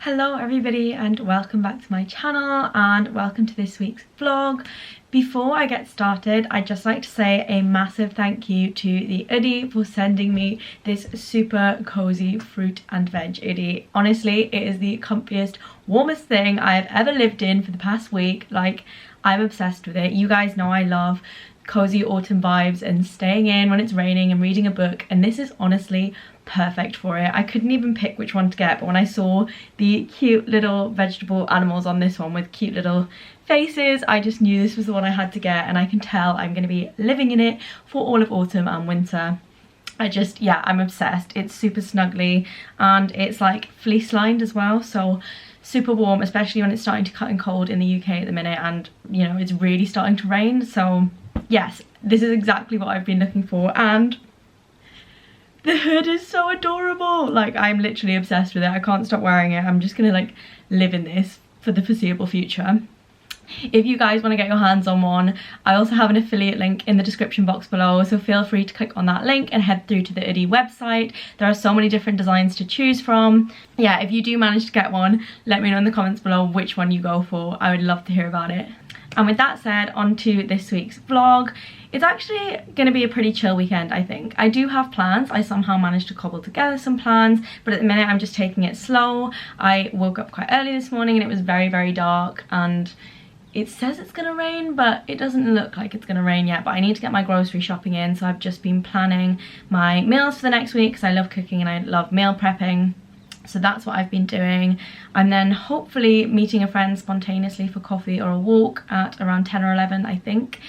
Hello everybody and welcome back to my channel and welcome to this week's vlog. Before I get started, I'd just like to say a massive thank you to the oodie for sending me this super cozy fruit and veg oodie. Honestly, it is the comfiest, warmest thing I've ever lived in for the past week. Like, I'm obsessed with it. You guys know I love cozy autumn vibes and staying in when it's raining and reading a book, and this is honestly perfect for it. I couldn't even pick which one to get, but when I saw the cute little vegetable animals on this one with cute little faces, I just knew this was the one I had to get, and I can tell I'm going to be living in it for all of autumn and winter. I'm obsessed. It's super snuggly and it's like fleece lined as well, so super warm, especially when it's starting to cut and cold in the UK at the minute, and you know, it's really starting to rain. So yes, this is exactly what I've been looking for, and the hood is so adorable. Like, I'm literally obsessed with it. I can't stop wearing it. I'm just gonna like live in this for the foreseeable future. If you guys want to get your hands on one, I also have an affiliate link in the description box below, so feel free to click on that link and head through to the oodie website. There are so many different designs to choose from. Yeah, if you do manage to get one, let me know in the comments below which one you go for. I would love to hear about it. And with that said, on to this week's vlog. It's actually going to be a pretty chill weekend, I think. I do have plans. I somehow managed to cobble together some plans, but at the minute I'm just taking it slow. I woke up quite early this morning and it was very, very dark, and it says it's gonna rain, but it doesn't look like it's gonna rain yet. But I need to get my grocery shopping in, so I've just been planning my meals for the next week because I love cooking and I love meal prepping. So that's what I've been doing. I'm then hopefully meeting a friend spontaneously for coffee or a walk at around 10 or 11, I think.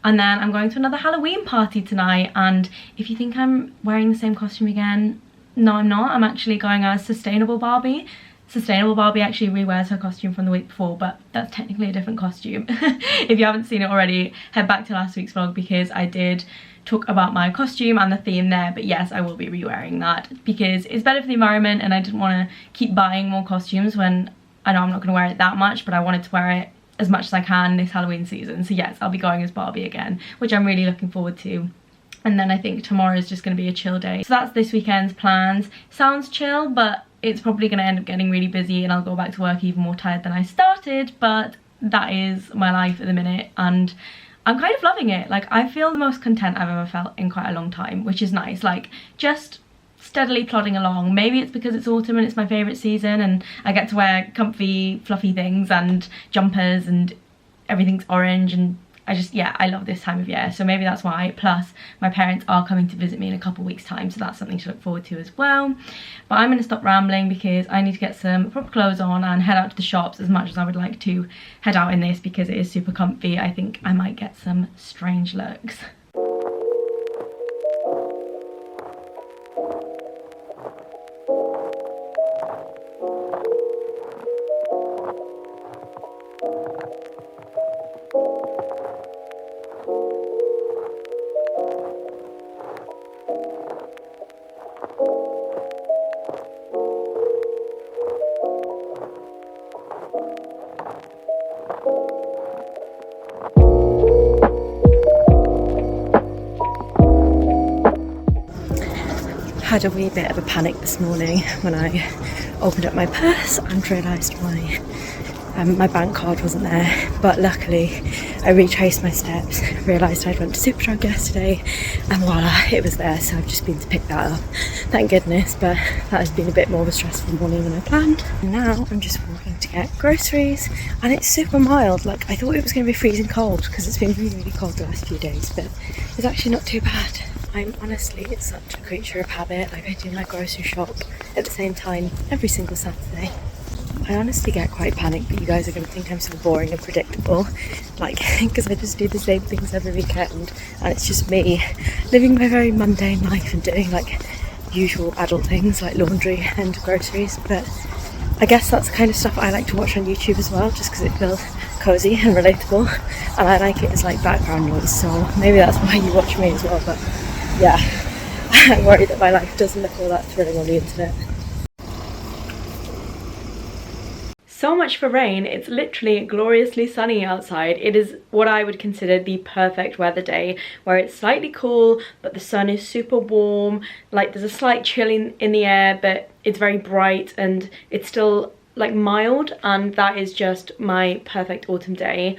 And then I'm going to another Halloween party tonight, and if you think I'm wearing the same costume again, no I'm not. I'm actually going as Sustainable Barbie. Sustainable Barbie actually rewears her costume from the week before, but that's technically a different costume. If you haven't seen it already, head back to last week's vlog because I did talk about my costume and the theme there. But yes, I will be re-wearing that because it's better for the environment, and I didn't want to keep buying more costumes when I know I'm not going to wear it that much, but I wanted to wear it as much as I can this Halloween season. So yes, I'll be going as Barbie again, which I'm really looking forward to. And then I think tomorrow is just going to be a chill day. So that's this weekend's plans. Sounds chill, but it's probably going to end up getting really busy and I'll go back to work even more tired than I started, but that is my life at the minute and I'm kind of loving it. Like, I feel the most content I've ever felt in quite a long time, which is nice. Like, just steadily plodding along. Maybe it's because it's autumn and it's my favourite season and I get to wear comfy, fluffy things and jumpers and everything's orange, and I love this time of year, so maybe that's why. Plus my parents are coming to visit me in a couple of weeks time, so that's something to look forward to as well. But I'm going to stop rambling because I need to get some proper clothes on and head out to the shops, as much as I would like to head out in this because it is super comfy. I think I might get some strange looks. Had a wee bit of a panic this morning when I opened up my purse and realised my bank card wasn't there, but luckily I retraced my steps, realised I'd went to Superdrug yesterday, and voila, it was there. So I've just been to pick that up, thank goodness, but that has been a bit more of a stressful morning than I planned. And now I'm just walking to get groceries, and it's super mild. Like, I thought it was going to be freezing cold because it's been really, really cold the last few days, but it's actually not too bad. I'm honestly such a creature of habit. Like, I do my grocery shop at the same time every single Saturday. I honestly get quite panicked that you guys are going to think I'm so boring and predictable, like, because I just do the same things every weekend and it's just me living my very mundane life and doing like usual adult things like laundry and groceries. But I guess that's the kind of stuff I like to watch on YouTube as well, just because it feels cozy and relatable, and I like it as like background noise, so maybe that's why you watch me as well. But yeah, I'm worried that my life doesn't look all that thrilling on the internet. So much for rain. It's literally gloriously sunny outside. It is what I would consider the perfect weather day, where it's slightly cool but the sun is super warm. Like, there's a slight chill in the air, but it's very bright and it's still like mild, and that is just my perfect autumn day.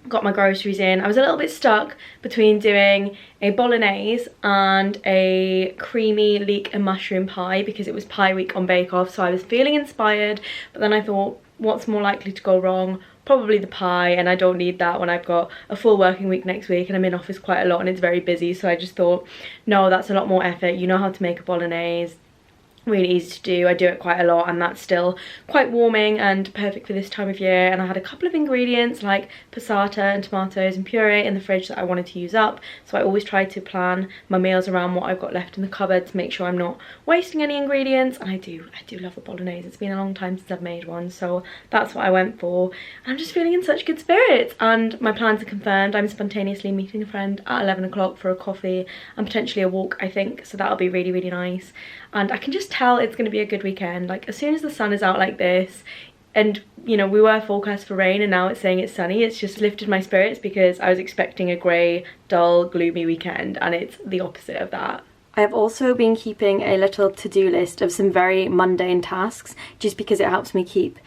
Got my groceries in. I was a little bit stuck between doing a bolognese and a creamy leek and mushroom pie because it was pie week on Bake Off, so I was feeling inspired, but then I thought, what's more likely to go wrong? Probably the pie, and I don't need that when I've got a full working week next week and I'm in office quite a lot and it's very busy. So I just thought, no, that's a lot more effort. You know how to make a bolognese. Really easy to do. I do it quite a lot, and that's still quite warming and perfect for this time of year. And I had a couple of ingredients like passata and tomatoes and puree in the fridge that I wanted to use up, so I always try to plan my meals around what I've got left in the cupboard to make sure I'm not wasting any ingredients. And I do love a bolognese. It's been a long time since I've made one, so that's what I went for. And I'm just feeling in such good spirits, and my plans are confirmed. I'm spontaneously meeting a friend at 11 o'clock for a coffee and potentially a walk, I think, so that'll be really, really nice. And I can just tell it's going to be a good weekend. Like, as soon as the sun is out like this, and you know, we were forecast for rain and now it's saying it's sunny, it's just lifted my spirits because I was expecting a grey, dull, gloomy weekend, and it's the opposite of that. I have also been keeping a little to-do list of some very mundane tasks just because it helps me keep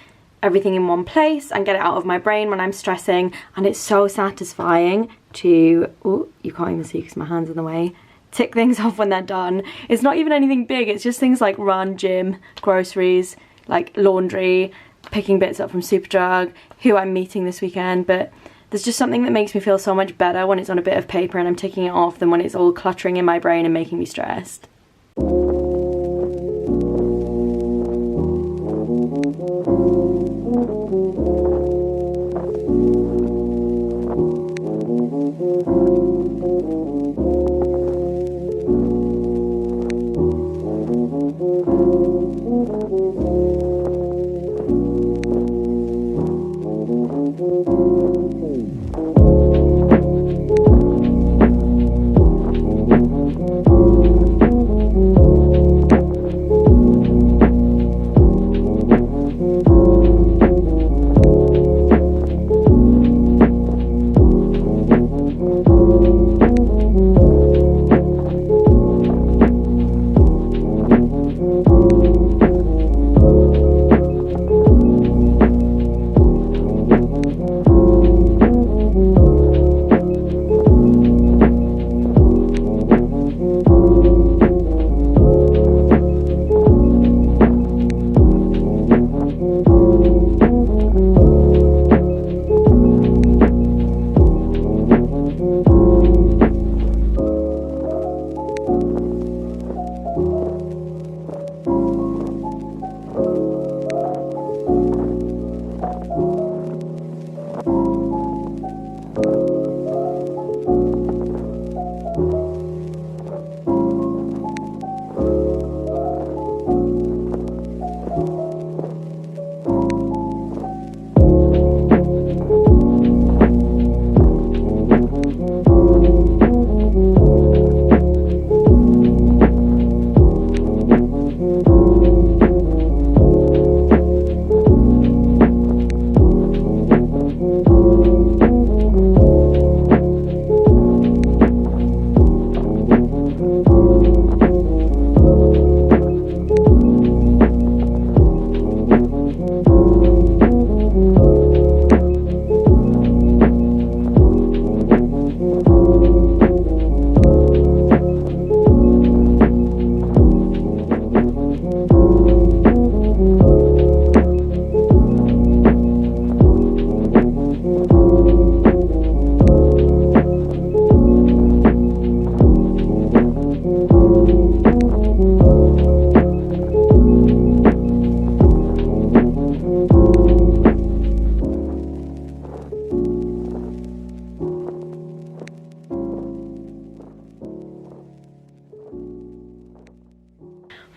everything in one place and get it out of my brain when I'm stressing, and it's so satisfying to, oh, you can't even see because my hand's in the way, tick things off when they're done. It's not even anything big, it's just things like run, gym, groceries, like laundry, picking bits up from Superdrug, who I'm meeting this weekend. But there's just something that makes me feel so much better when it's on a bit of paper and I'm ticking it off than when it's all cluttering in my brain and making me stressed.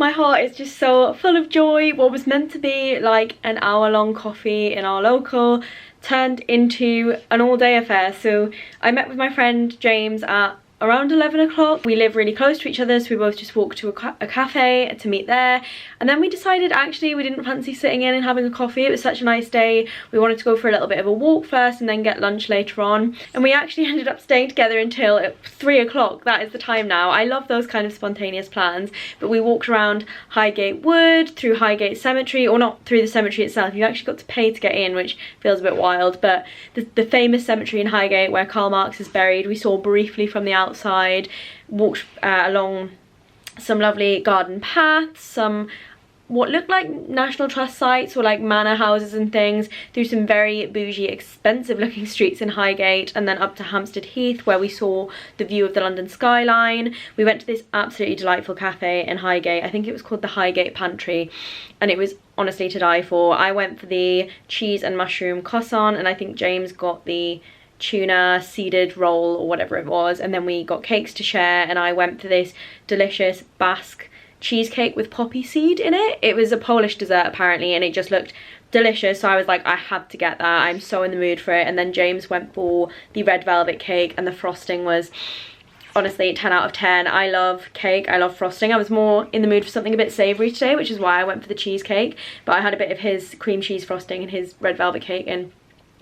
My heart is just so full of joy. What was meant to be like an hour-long coffee in our local turned into an all-day affair. So I met with my friend James at around 11 o'clock. We live really close to each other, so we both just walked to a cafe to meet there, and then we decided actually we didn't fancy sitting in and having a coffee. It was such a nice day. We wanted to go for a little bit of a walk first and then get lunch later on, and we actually ended up staying together until 3 o'clock. That is the time now. I love those kind of spontaneous plans. But we walked around Highgate Wood, through Highgate Cemetery, or not through the cemetery itself. You actually got to pay to get in, which feels a bit wild, but the famous cemetery in Highgate where Karl Marx is buried, we saw briefly from the outside. Walked along some lovely garden paths, some what looked like National Trust sites or like manor houses and things, through some very bougie, expensive looking streets in Highgate, and then up to Hampstead Heath where we saw the view of the London skyline. We went to this absolutely delightful cafe in Highgate. I think it was called the Highgate Pantry, and it was honestly to die for. I went for the cheese and mushroom croissant, and I think James got the tuna seeded roll or whatever it was, and then we got cakes to share, and I went for this delicious Basque cheesecake with poppy seed in it. It was a Polish dessert apparently, and it just looked delicious, so I was like, I had to get that. I'm so in the mood for it. And then James went for the red velvet cake, and the frosting was honestly 10 out of 10. I love cake, I love frosting. I was more in the mood for something a bit savoury today, which is why I went for the cheesecake, but I had a bit of his cream cheese frosting and his red velvet cake, and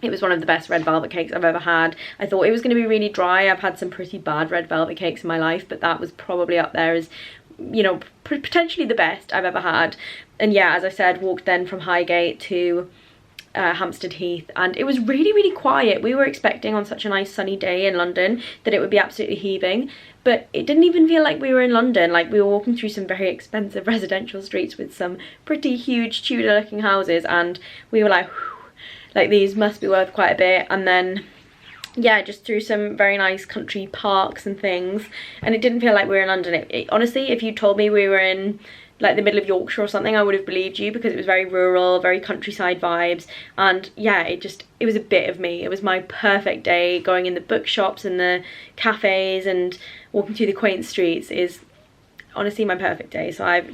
it was one of the best red velvet cakes I've ever had. I thought it was going to be really dry. I've had some pretty bad red velvet cakes in my life, but that was probably up there as, you know, potentially the best I've ever had. And yeah, as I said, walked then from Highgate to Hampstead Heath, and it was really, really quiet. We were expecting on such a nice sunny day in London that it would be absolutely heaving, but it didn't even feel like we were in London. Like, we were walking through some very expensive residential streets with some pretty huge Tudor looking houses, and we were like, whew, like these must be worth quite a bit. And then yeah, just through some very nice country parks and things, and it didn't feel like we were in London. Honestly, if you told me we were in like the middle of Yorkshire or something, I would have believed you, because it was very rural, very countryside vibes. And yeah, it was a bit of me. It was my perfect day. Going in the bookshops and the cafes and walking through the quaint streets is honestly my perfect day. So I've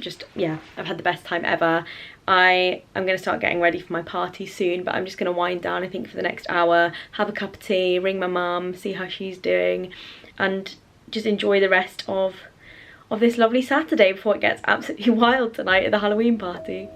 had the best time ever. I'm going to start getting ready for my party soon, but I'm just going to wind down, I think, for the next hour, have a cup of tea, ring my mum, see how she's doing, and just enjoy the rest of this lovely Saturday before it gets absolutely wild tonight at the Halloween party.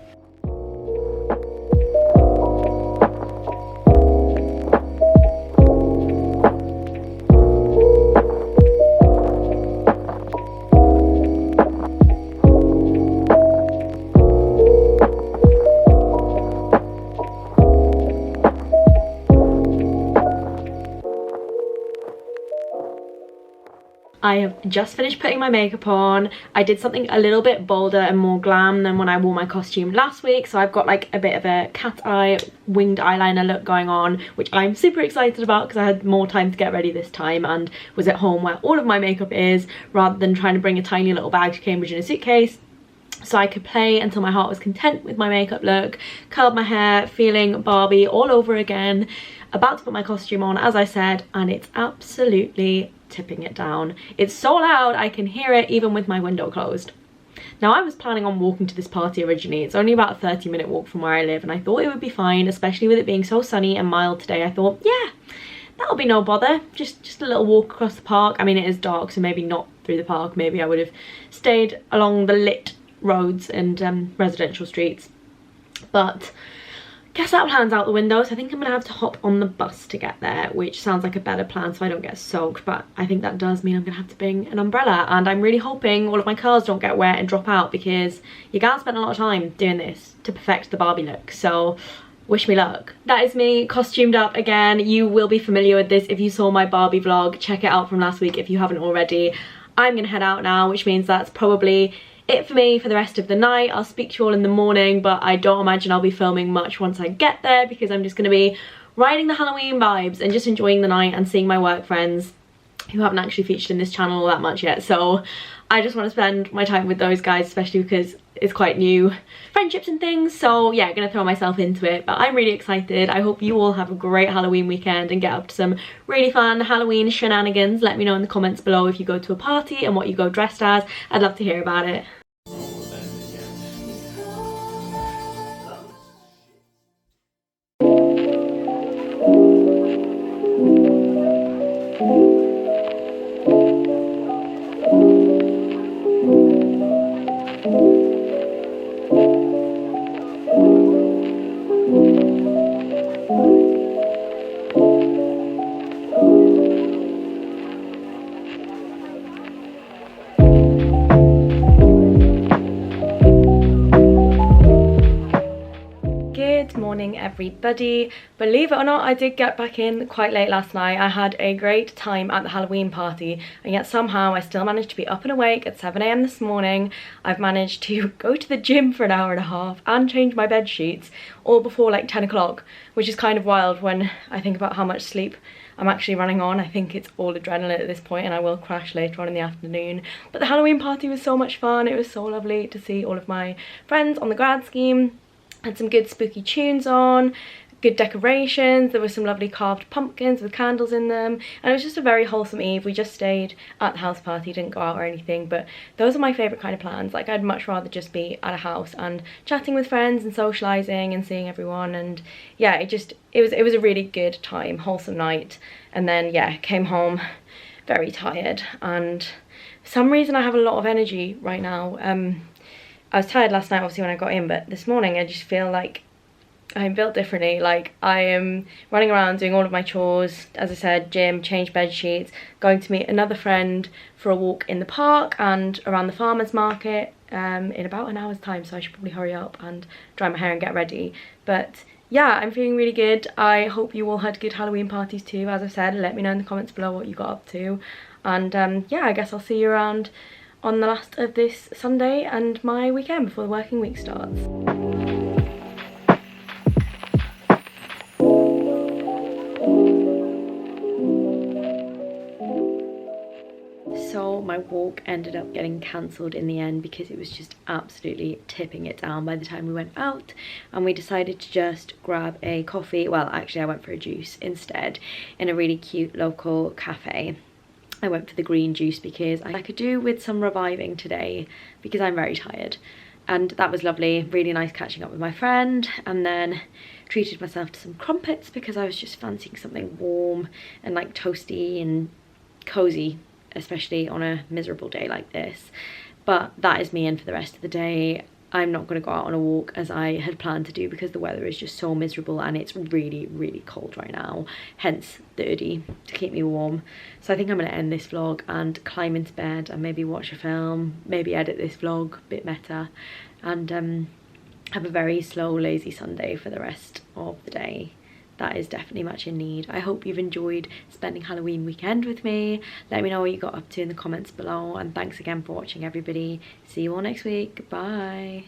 I have just finished putting my makeup on. I did something a little bit bolder and more glam than when I wore my costume last week, so I've got like a bit of a cat eye winged eyeliner look going on, which I'm super excited about because I had more time to get ready this time and was at home where all of my makeup is, rather than trying to bring a tiny little bag to Cambridge in a suitcase. So I could play until my heart was content with my makeup look, curled my hair, feeling Barbie all over again, about to put my costume on, as I said, and it's absolutely tipping it down. It's so loud I can hear it even with my window closed. Now, I was planning on walking to this party originally. It's only about a 30-minute walk from where I live, and I thought it would be fine, especially with it being so sunny and mild today. I thought, yeah, that'll be no bother, just a little walk across the park. I mean, it is dark, so maybe not through the park. Maybe I would have stayed along the lit roads and residential streets, but guess that plan's out the window. So I think I'm gonna have to hop on the bus to get there, which sounds like a better plan so I don't get soaked, but I think that does mean I'm gonna have to bring an umbrella, and I'm really hoping all of my curls don't get wet and drop out, because you can't spend a lot of time doing this to perfect the Barbie look. So wish me luck. That is me costumed up again. You will be familiar with this if you saw my Barbie vlog. Check it out from last week if you haven't already. I'm gonna head out now, which means that's probably it for me for the rest of the night. I'll speak to you all in the morning, but I don't imagine I'll be filming much once I get there, because I'm just going to be riding the Halloween vibes and just enjoying the night and seeing my work friends who haven't actually featured in this channel all that much yet. So I just want to spend my time with those guys, especially because it's quite new friendships and things. So yeah, gonna throw myself into it, but I'm really excited. I hope you all have a great Halloween weekend and get up to some really fun Halloween shenanigans. Let me know in the comments below if you go to a party and what you go dressed as. I'd love to hear about it. Good morning everybody. Believe it or not, I did get back in quite late last night. I had a great time at the Halloween party, and yet somehow I still managed to be up and awake at 7 AM this morning. I've managed to go to the gym for an hour and a half and change my bed sheets all before like 10 o'clock, which is kind of wild when I think about how much sleep I'm actually running on. I think it's all adrenaline at this point and I will crash later on in the afternoon. But the Halloween party was so much fun. It was so lovely to see all of my friends on the grad scheme. Had some good spooky tunes on, good decorations. There were some lovely carved pumpkins with candles in them, and it was just a very wholesome eve. We just stayed at the house party, didn't go out or anything, but those are my favourite kind of plans. Like, I'd much rather just be at a house and chatting with friends and socialising and seeing everyone. And yeah, it was a really good time, wholesome night. And then yeah, came home very tired, and for some reason I have a lot of energy right now. I was tired last night obviously when I got in, but this morning I just feel like I'm built differently. Like, I am running around doing all of my chores, as I said, gym, change bed sheets, going to meet another friend for a walk in the park and around the farmers market in about an hour's time, so I should probably hurry up and dry my hair and get ready. But yeah, I'm feeling really good. I hope you all had good Halloween parties too. As I've said, let me know in the comments below what you got up to, and yeah, I guess I'll see you around on the last of this Sunday and my weekend before the working week starts. So my walk ended up getting cancelled in the end because it was just absolutely tipping it down by the time we went out, and we decided to just grab a coffee. Well, actually I went for a juice instead in a really cute local cafe. I went for the green juice because I could do with some reviving today because I'm very tired, and that was lovely. Really nice catching up with my friend, and then treated myself to some crumpets because I was just fancying something warm and like toasty and cozy, especially on a miserable day like this. But that is me in for the rest of the day. I'm not going to go out on a walk as I had planned to do because the weather is just so miserable and it's really, really cold right now, hence the hoodie to keep me warm. So I think I'm going to end this vlog and climb into bed and maybe watch a film, maybe edit this vlog a bit better, and have a very slow, lazy Sunday for the rest of the day. That is definitely much in need. I hope you've enjoyed spending Halloween weekend with me. Let me know what you got up to in the comments below, and thanks again for watching everybody. See you all next week. Bye.